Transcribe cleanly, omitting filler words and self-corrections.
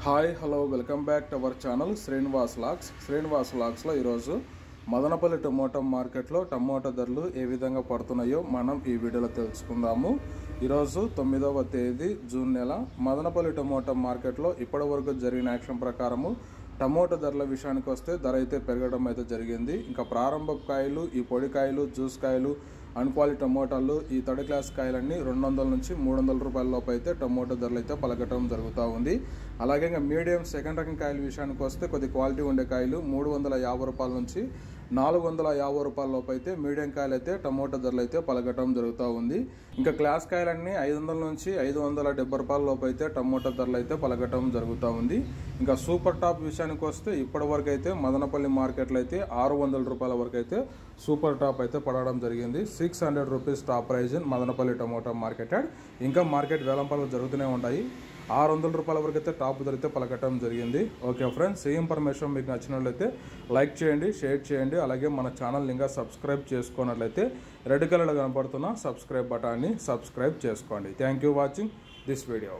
Hi hello welcome back to our channel Srinivas logs లో ఈరోజు Madanapalle tomato మార్కెట్లో టమోటా ధరలు ఏ విధంగా పడుతున్నాయో మనం ఈ వీడియోలో తెలుసుకుందాము. ఈరోజు 9వ తేదీ జూన్ నెల మదనపల్లి టమోటా మార్కెట్లో ఇప్పటివరకు జరిగిన యాక్షన్ ప్రకారము టమోటా ధరల విషయానికి వస్తే ధర అయితే పెరగడం అయితే జరిగింది. ఇంకా ప్రారంభ కాయలు, ఈ పొడి కాయలు, జ్యూస్ కాయలు, అన్క్వాలిటీ టమోటాలు, ఈ థర్డ్ క్లాస్ కాయలన్నీ 200 నుంచి 300 రూపాయల లోపు అయితే టమోటా ధరలు అయితే పలకటం జరుగుతూ ఉంది. అలాగే ఇంకా మీడియం సెకండ్ రకం కాయల విషయానికి వస్తే కొద్ది క్వాలిటీ ఉండే కాయలు 350 రూపాయల నుంచి 450 రూపాయల లోపు అయితే మీడియం కాయలు అయితే టమోటా ధరలు అయితే పలకటం జరుగుతూ ఉంది. ఇంకా క్లాస్ కాయలన్నీ 500 నుంచి 570 రూపాయల లోపు అయితే టమోటా ధరలు అయితే పలకటం జరుగుతూ ఉంది. ఇంకా సూపర్ టాప్ విషయానికి వస్తే ఇప్పటి వరకు అయితే మదనపల్లి మార్కెట్లో అయితే 600 రూపాయల వరకు అయితే సూపర్ టాప్ అయితే పడడం జరిగింది. 600 rupees top prize in Madanapalle tomato market. ఇంకా మార్కెట్ వేలంపాలు జరుగుతూనే ఉంటాయి. 600 రూపాయల వరకు అయితే టాప్ ధర అయితే పలకటం జరిగింది. ఓకే ఫ్రెండ్స్, ఈ ఇన్ఫర్మేషన్ మీకు నచ్చినట్లయితే లైక్ చేయండి, షేర్ చేయండి. అలాగే మన ఛానల్ ఇంకా సబ్స్క్రైబ్ చేసుకున్నట్లయితే రెడ్ కలర్లో కనపడుతున్న సబ్స్క్రైబ్ బటన్ని సబ్స్క్రైబ్ చేసుకోండి. Thank you watching this video.